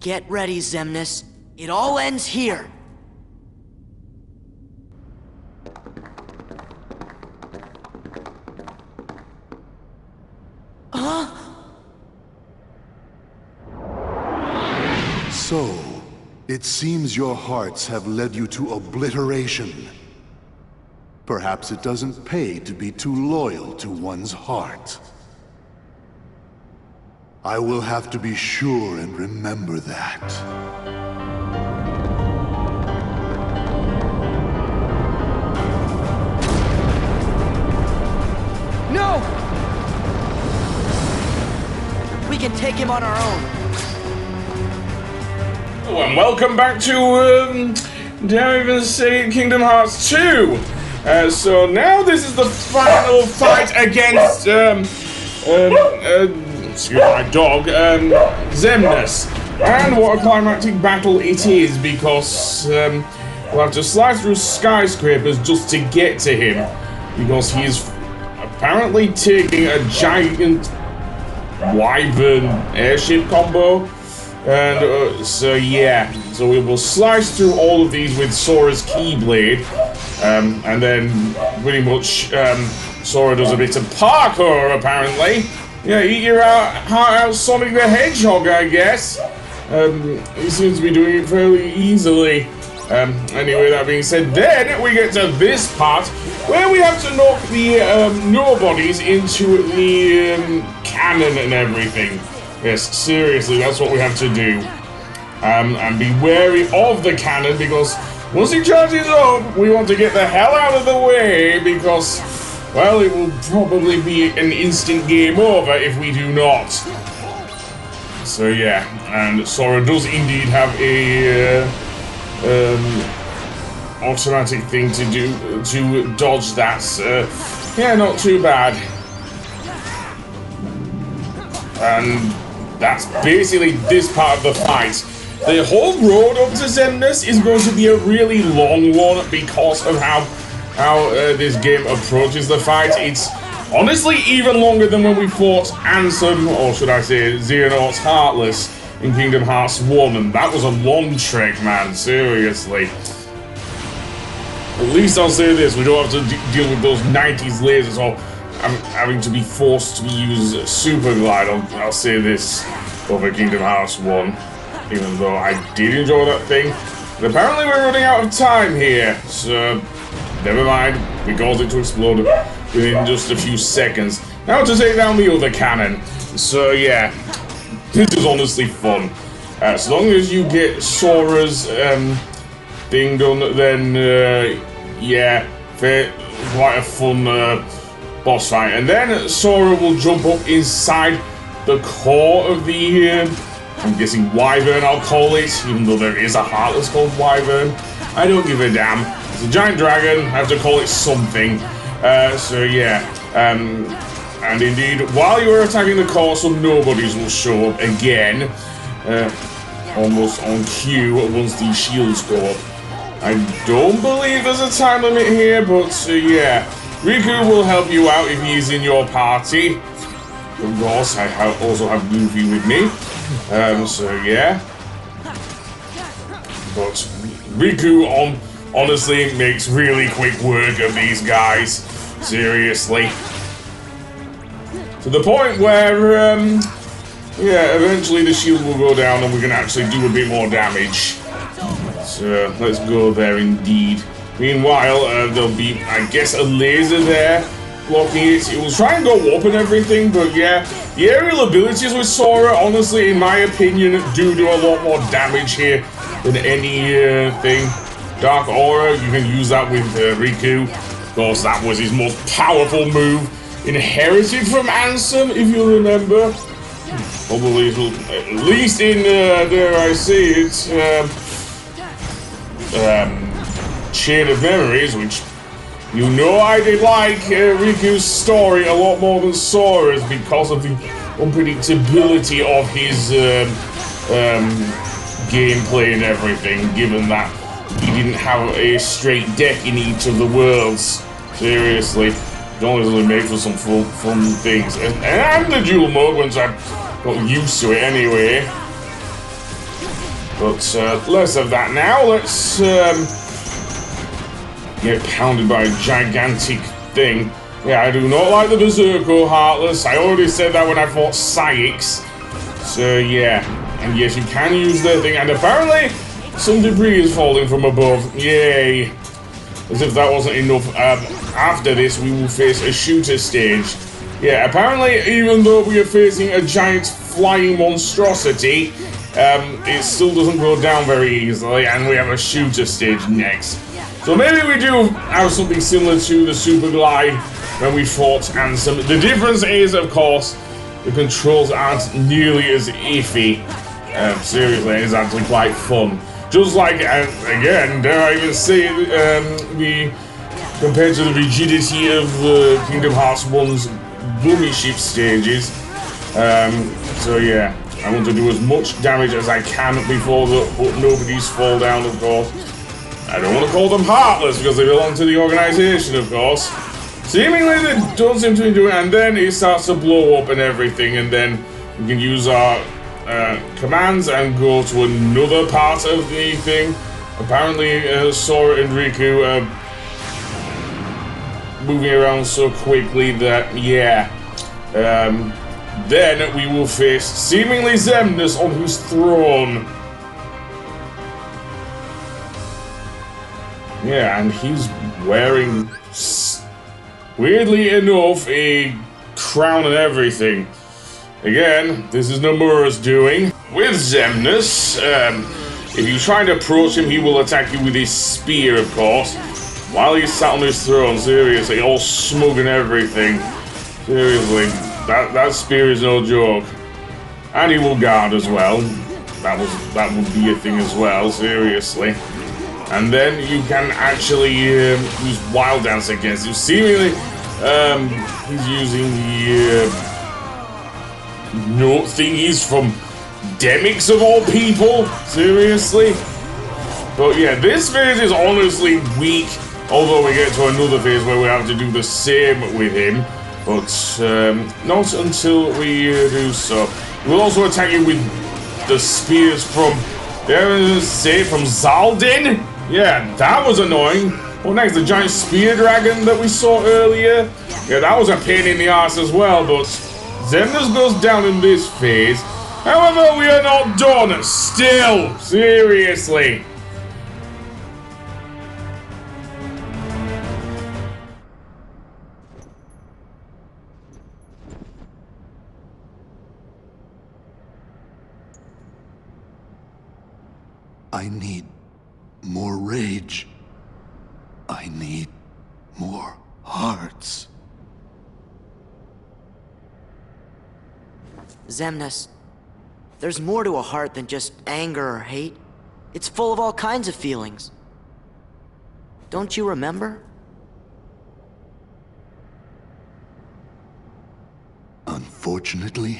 Get ready, Xemnas. It all ends here. Huh? So, it seems your hearts have led you to obliteration. Perhaps it doesn't pay to be too loyal to one's heart. I will have to be sure and remember that. No! We can take him on our own. Oh, and welcome back to, dare I even say Kingdom Hearts 2. So now this is the final fight against, excuse my dog, Xemnas. And what a climactic battle it is, because we'll have to slice through skyscrapers just to get to him, because he's apparently taking a giant wyvern airship combo. And so yeah, so we will slice through all of these with Sora's Keyblade, and then pretty much Sora does a bit of parkour apparently. Yeah, eat your heart out, Sonic the Hedgehog, I guess. He seems to be doing it fairly easily. Anyway, that being said, then we get to this part where we have to knock the nobodies into the cannon and everything. Yes, seriously, that's what we have to do. And be wary of the cannon, because once it charges up, we want to get the hell out of the way, because, well, it will probably be an instant game over if we do not. So yeah, and Sora does indeed have a automatic thing to do to dodge that. Yeah, not too bad. And that's basically this part of the fight. The whole road up to Xemnas is going to be a really long one because of how this game approaches the fight. It's honestly even longer than when we fought Ansem, or should I say Xehanort's Heartless in Kingdom Hearts 1, and that was a long trek, man, seriously. At least I'll say this, we don't have to deal with those 90s lasers, or I'm having to be forced to use Super Glide. I'll say this over Kingdom Hearts 1, even though I did enjoy that thing. But apparently we're running out of time here, so never mind, we caused it to explode within just a few seconds. Now to take down the other cannon. So yeah, this is honestly fun. As long as you get Sora's thing done, then yeah, quite a fun boss fight. And then Sora will jump up inside the core of the, I'm guessing Wyvern I'll call it, even though there is a Heartless called Wyvern. I don't give a damn. It's a giant dragon, I have to call it something. So yeah, and indeed, while you are attacking the core, some nobodies will show up again, almost on cue once these shields go up. I don't believe there's a time limit here, but yeah, Riku will help you out if he's in your party. Of course, I also have Goofy with me, so yeah. But Riku honestly makes really quick work of these guys, seriously. To the point where, yeah, eventually the shield will go down and we can actually do a bit more damage. So, let's go there indeed. Meanwhile, there'll be, I guess, a laser there blocking it. It will try and go up and everything, but yeah, the aerial abilities with Sora, honestly, in my opinion, do a lot more damage here than any thing. Dark Aura, you can use that with Riku. Of course, that was his most powerful move, inherited from Ansem, if you remember. Probably, at least in, dare I say it, Chain of Memories, which you know I did like Riku's story a lot more than Sora's because of the unpredictability of his gameplay and everything, given that he didn't have a straight deck in each of the worlds. Seriously, it only made for some fun things. And the dual mode, once I got used to it anyway. But less of that now. Let's get pounded by a gigantic thing. Yeah, I do not like the Berserker Heartless. I already said that when I fought Syx. So yeah, and yes, you can use the thing. And apparently, some debris is falling from above. Yay! As if that wasn't enough. After this, we will face a shooter stage. Yeah, apparently, even though we are facing a giant flying monstrosity, it still doesn't go down very easily, and we have a shooter stage next. So maybe we do have something similar to the Super Glide when we fought Ansem. The difference is, of course, the controls aren't nearly as iffy. Seriously, it's actually quite fun. Just like, again, dare I even say, compared to the rigidity of Kingdom Hearts 1's Bummy Ship stages. So yeah, I want to do as much damage as I can before the nobodies fall down, of course. I don't want to call them Heartless because they belong to the organization, of course. Seemingly they don't seem to be doing it, and then it starts to blow up and everything, and then we can use our commands and go to another part of the thing. Apparently Sora and Riku are moving around so quickly that, yeah. Then we will face seemingly Xemnas on his throne. Yeah, and he's wearing, weirdly enough, a crown and everything. Again, this is Nomura's doing. With Xemnas, if you try to approach him, he will attack you with his spear, of course. While he's sat on his throne, seriously, all smug and everything. Seriously, that spear is no joke. And he will guard as well. That would be a thing as well, seriously. And then you can actually use Wild Dance against him. Seemingly, he's using the note thingies from Demix of all people. Seriously. But yeah, this phase is honestly weak. Although we get to another phase where we have to do the same with him. But not until we do so. We'll also attack you with the spears from, from Zaldin? Yeah, that was annoying. Well, next, the giant spear dragon that we saw earlier. Yeah, that was a pain in the ass as well, but Xemnas goes down in this phase. However, we are not done. Still, seriously. I need more rage. I need more hearts. Xemnas, there's more to a heart than just anger or hate. It's full of all kinds of feelings. Don't you remember? Unfortunately,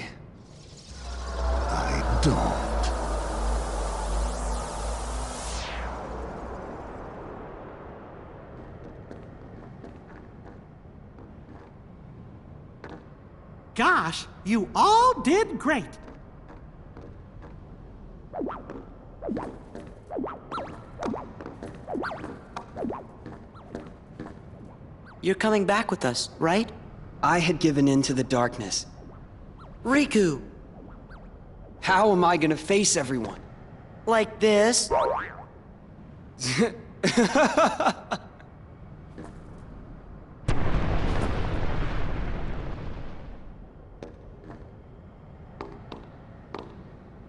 I don't. Gosh, you all did great. You're coming back with us, right? I had given in to the darkness. Riku! How am I gonna face everyone? Like this?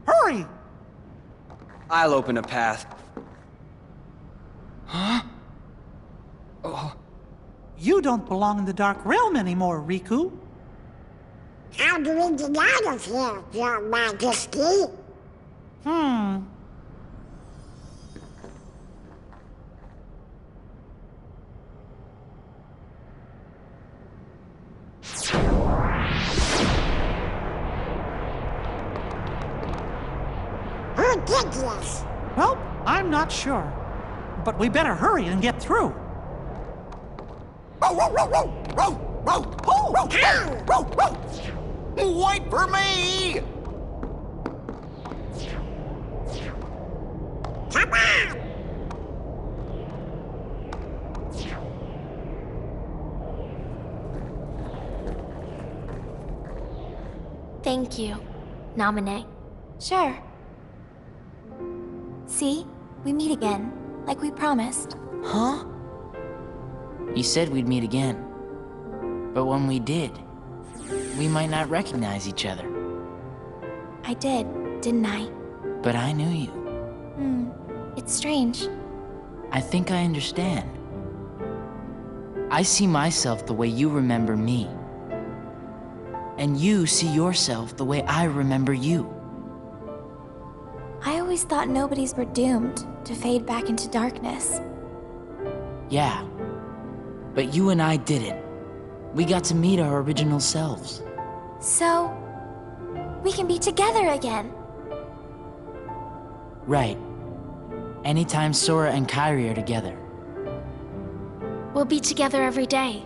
Hurry! I'll open a path. Huh? Oh. You don't belong in the Dark Realm anymore, Riku. How do we get out of here, Your Majesty? Who did this? Well, I'm not sure. But we better hurry and get through. Wait for me! Thank you, Nominee. Sure. See? We meet again, like we promised. Huh? You said we'd meet again. But when we did, we might not recognize each other. I did, didn't I? But I knew you. It's strange. I think I understand. I see myself the way you remember me. And you see yourself the way I remember you. I always thought nobodies were doomed to fade back into darkness. Yeah. But you and I didn't. We got to meet our original selves. So, we can be together again. Right. Anytime Sora and Kairi are together. We'll be together every day.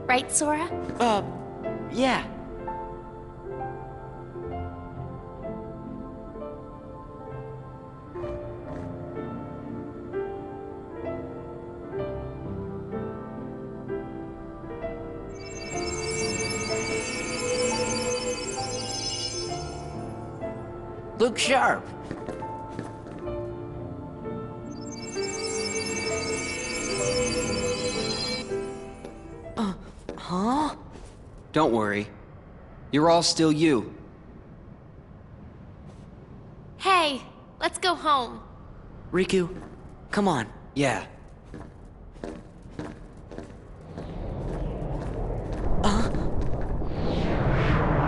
Right, Sora? Yeah. Look sharp. Huh? Don't worry. You're all still you. Hey, let's go home. Riku, come on. Yeah.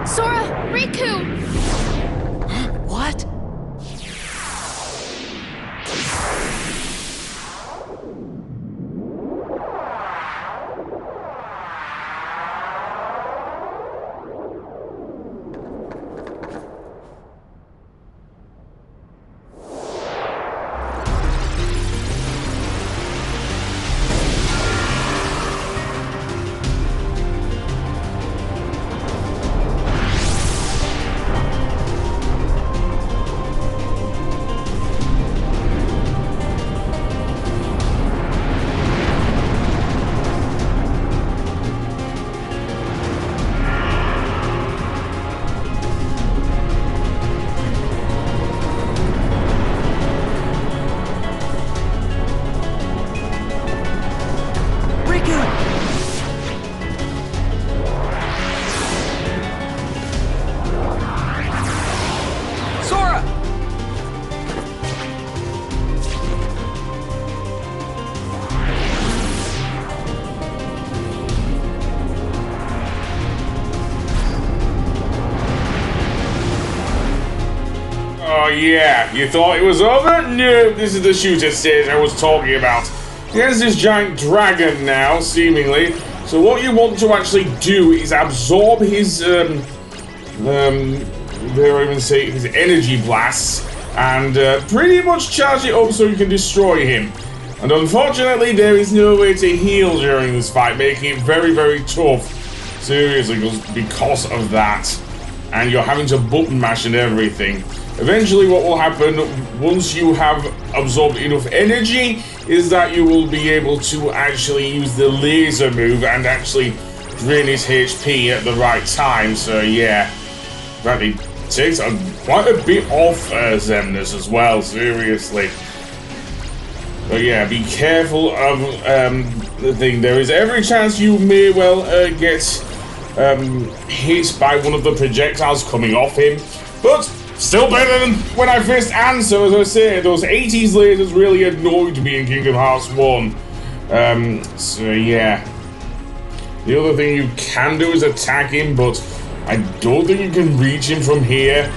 Sora! Riku! What? Sora! Oh yeah, you thought it was over? No, this is the shooter stage I was talking about. Here's this giant dragon now, seemingly. So what you want to actually do is absorb his, dare I even say, his energy blasts, and pretty much charge it up so you can destroy him. And unfortunately, there is no way to heal during this fight, making it very, very tough. Seriously, because of that. And you're having to button mash and everything. Eventually what will happen once you have absorbed enough energy is that you will be able to actually use the laser move and actually drain his HP at the right time. So yeah, that it takes quite a bit off Xemnas as well, seriously. But yeah, be careful of the thing. There is every chance you may well get hit by one of the projectiles coming off him, but still better than when I first answered. As I say, those 80s lasers really annoyed me in Kingdom Hearts 1. So yeah. The other thing you can do is attack him, but I don't think you can reach him from here.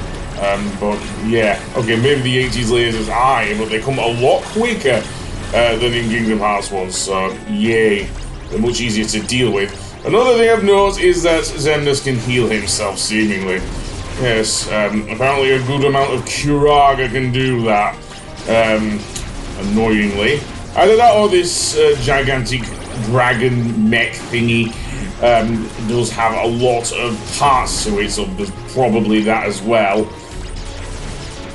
But yeah, okay, maybe the 80s lasers are, but they come a lot quicker than in Kingdom Hearts 1, so yay. They're much easier to deal with. Another thing I've noticed is that Xemnas can heal himself, seemingly. Yes, apparently a good amount of Curaga can do that, annoyingly. Either that or this gigantic dragon mech thingy does have a lot of parts to it, so there's probably that as well.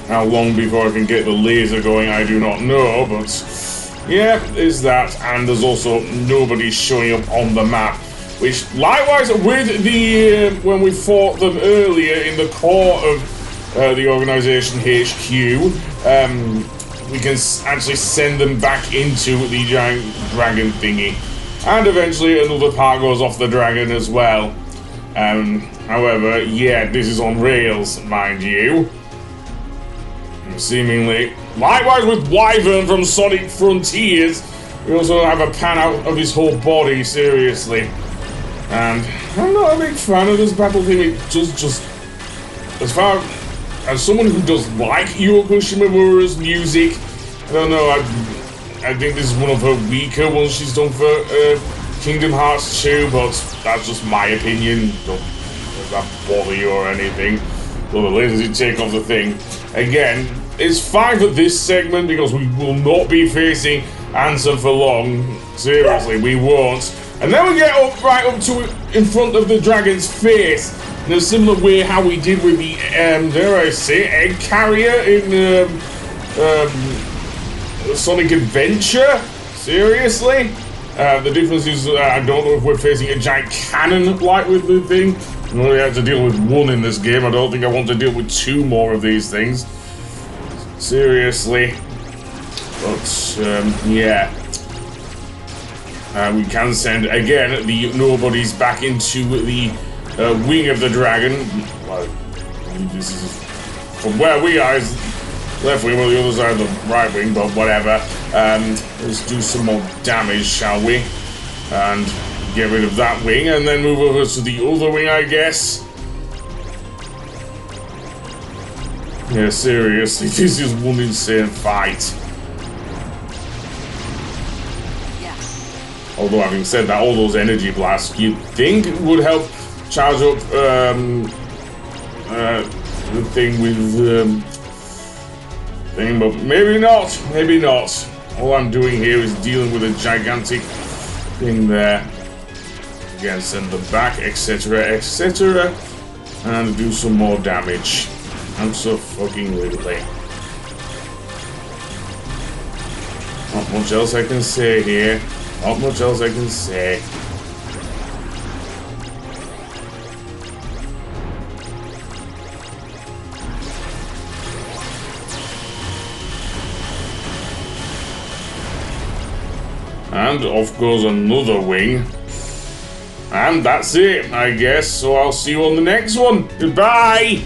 How long before I can get the laser going, I do not know, but yeah, there's that, and there's also nobody showing up on the map. which likewise with the when we fought them earlier in the core of the organization HQ, we can actually send them back into the giant dragon thingy, and eventually another part goes off the dragon as well. However, yeah, this is on rails, mind you. Seemingly. Likewise with Wyvern from Sonic Frontiers, we also have a pan out of his whole body, seriously. And I'm not a big fan of this battle thing. It does just, as far as someone who does like Yoko Shimomura's music, I don't know, I think this is one of her weaker ones she's done for Kingdom Hearts 2, but that's just my opinion. Don't let that bother you or anything. So the lasers you take off the thing. Again, it's fine for this segment because we will not be facing Ansem for long. Seriously, we won't. And then we get up right up to in front of the dragon's face in a similar way how we did with the dare I say, egg carrier in Sonic Adventure. Seriously. The difference is I don't know if we're facing a giant cannon like with the thing. We only have to deal with one in this game. I don't think I want to deal with two more of these things. Seriously. But, yeah. We can send, again, the nobodies back into the wing of the dragon. Well, this is, from where we are, is left wing, or the other side of the right wing, but whatever. Let's do some more damage, shall we? And get rid of that wing, and then move over to the other wing, I guess. Yeah, seriously, this is one insane fight. Although, having said that, all those energy blasts you'd think would help charge up the thing with thing, but maybe not. Maybe not. All I'm doing here is dealing with a gigantic thing there. Again, send them back, etc., etc., and do some more damage. I'm so fucking wiggly. Not much else I can say here. Not much else I can say. And off goes another wing. And that's it, I guess. So I'll see you on the next one. Goodbye!